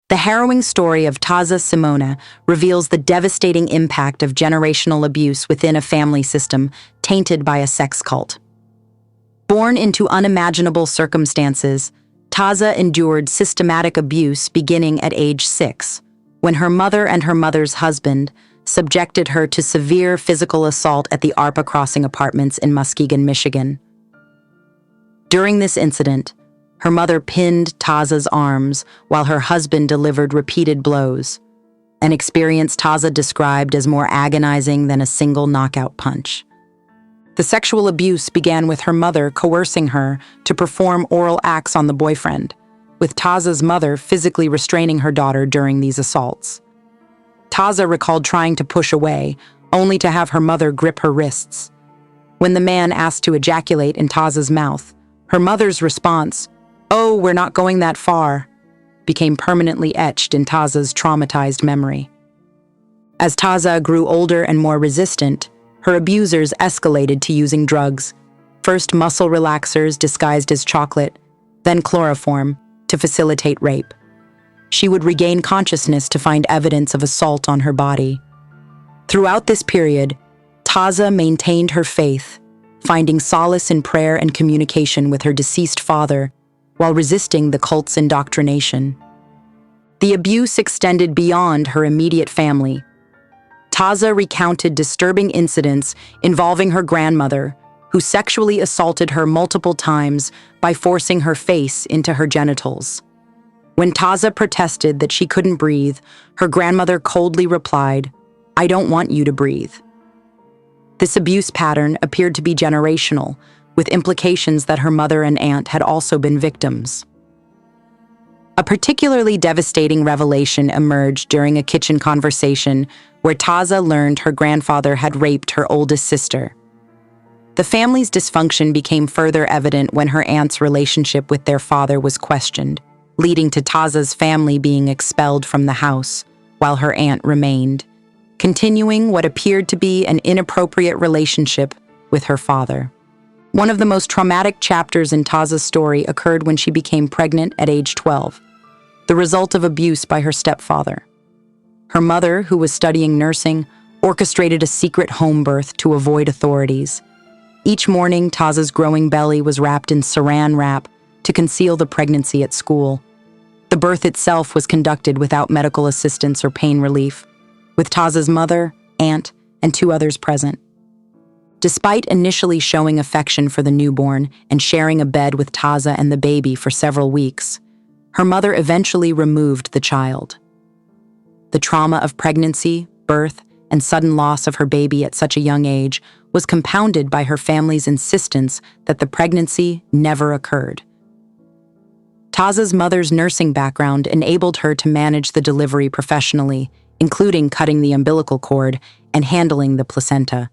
The harrowing story of Taza Simona reveals the devastating impact of generational abuse within a family system tainted by a sex cult. Born into unimaginable circumstances, Taza endured systematic abuse beginning at age 6, when her mother and her mother's husband subjected her to severe physical assault at the ARPA Crossing Apartments in Muskegon, Michigan. During this incident, her mother pinned Taza's arms while her husband delivered repeated blows, an experience Taza described as more agonizing than a single knockout punch. The sexual abuse began with her mother coercing her to perform oral acts on the boyfriend, with Taza's mother physically restraining her daughter during these assaults. Taza recalled trying to push away, only to have her mother grip her wrists. When the man asked to ejaculate in Taza's mouth, her mother's response, "Oh, we're not going that far," became permanently etched in Taza's traumatized memory. As Taza grew older and more resistant, her abusers escalated to using drugs, first muscle relaxers disguised as chocolate, then chloroform, to facilitate rape. She would regain consciousness to find evidence of assault on her body. Throughout this period, Taza maintained her faith, finding solace in prayer and communication with her deceased father, while resisting the cult's indoctrination. The abuse extended beyond her immediate family. Taza recounted disturbing incidents involving her grandmother, who sexually assaulted her multiple times by forcing her face into her genitals. When Taza protested that she couldn't breathe, her grandmother coldly replied, "I don't want you to breathe." This abuse pattern appeared to be generational, with implications that her mother and aunt had also been victims. A particularly devastating revelation emerged during a kitchen conversation where Taza learned her grandfather had raped her oldest sister. The family's dysfunction became further evident when her aunt's relationship with their father was questioned, leading to Taza's family being expelled from the house, while her aunt remained, continuing what appeared to be an inappropriate relationship with her father. One of the most traumatic chapters in Taza's story occurred when she became pregnant at age 12, the result of abuse by her stepfather. Her mother, who was studying nursing, orchestrated a secret home birth to avoid authorities. Each morning, Taza's growing belly was wrapped in saran wrap to conceal the pregnancy at school. The birth itself was conducted without medical assistance or pain relief, with Taza's mother, aunt, and 2 others present. Despite initially showing affection for the newborn and sharing a bed with Taza and the baby for several weeks, her mother eventually removed the child. The trauma of pregnancy, birth, and sudden loss of her baby at such a young age was compounded by her family's insistence that the pregnancy never occurred. Taza's mother's nursing background enabled her to manage the delivery professionally, including cutting the umbilical cord and handling the placenta.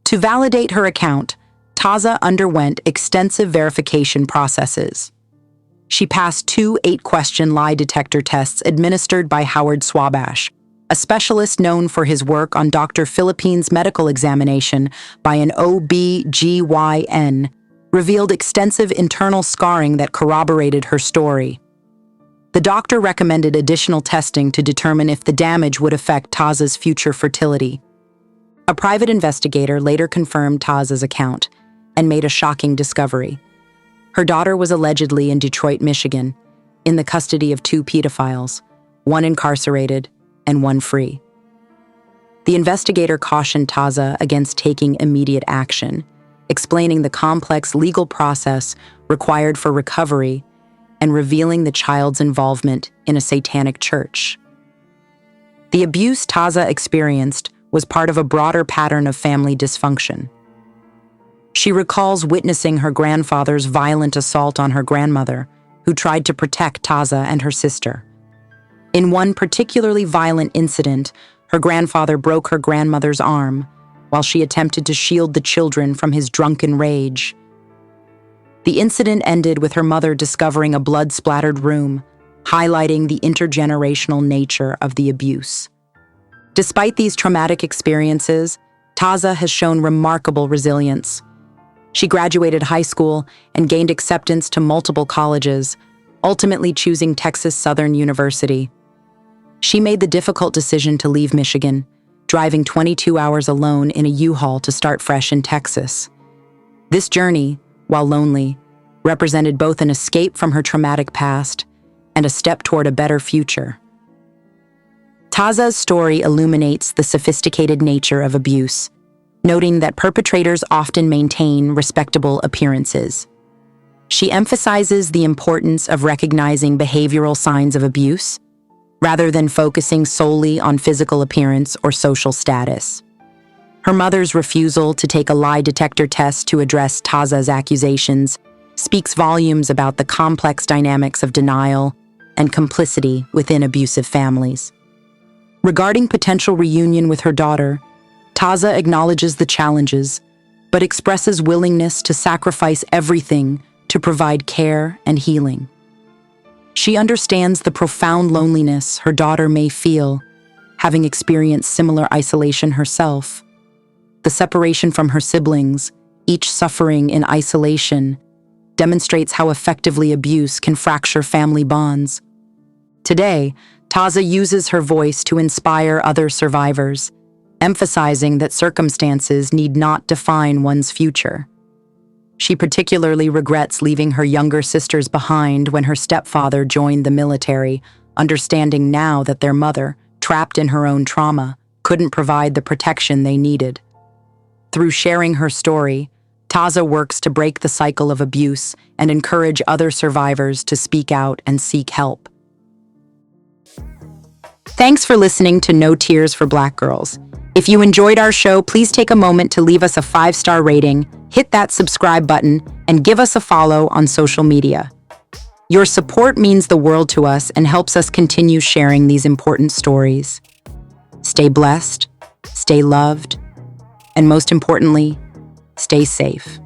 To validate her account, Taza underwent extensive verification processes. She passed 2 8-question lie detector tests administered by Howard Swabash, a specialist known for his work on Dr. Philippine's medical examination by an OB-GYN, revealed extensive internal scarring that corroborated her story. The doctor recommended additional testing to determine if the damage would affect Taza's future fertility. A private investigator later confirmed Taza's account and made a shocking discovery. Her daughter was allegedly in Detroit, Michigan, in the custody of 2 pedophiles, one incarcerated and one free. The investigator cautioned Taza against taking immediate action, explaining the complex legal process required for recovery and revealing the child's involvement in a satanic church. The abuse Taza experienced was part of a broader pattern of family dysfunction. She recalls witnessing her grandfather's violent assault on her grandmother, who tried to protect Taza and her sister. In one particularly violent incident, her grandfather broke her grandmother's arm while she attempted to shield the children from his drunken rage. The incident ended with her mother discovering a blood-splattered room, highlighting the intergenerational nature of the abuse. Despite these traumatic experiences, Taza has shown remarkable resilience. She graduated high school and gained acceptance to multiple colleges, ultimately choosing Texas Southern University. She made the difficult decision to leave Michigan, driving 22 hours alone in a U-Haul to start fresh in Texas. This journey, while lonely, represented both an escape from her traumatic past and a step toward a better future. Taza's story illuminates the sophisticated nature of abuse, noting that perpetrators often maintain respectable appearances. She emphasizes the importance of recognizing behavioral signs of abuse, rather than focusing solely on physical appearance or social status. Her mother's refusal to take a lie detector test to address Taza's accusations speaks volumes about the complex dynamics of denial and complicity within abusive families. Regarding potential reunion with her daughter, Taza acknowledges the challenges, but expresses willingness to sacrifice everything to provide care and healing. She understands the profound loneliness her daughter may feel, having experienced similar isolation herself. The separation from her siblings, each suffering in isolation, demonstrates how effectively abuse can fracture family bonds. Today, Taza uses her voice to inspire other survivors, emphasizing that circumstances need not define one's future. She particularly regrets leaving her younger sisters behind when her stepfather joined the military, understanding now that their mother, trapped in her own trauma, couldn't provide the protection they needed. Through sharing her story, Taza works to break the cycle of abuse and encourage other survivors to speak out and seek help. Thanks for listening to No Tears for Black Girls. If you enjoyed our show, please take a moment to leave us a 5-star rating, hit that subscribe button, and give us a follow on social media. Your support means the world to us and helps us continue sharing these important stories. Stay blessed, stay loved, and most importantly, stay safe.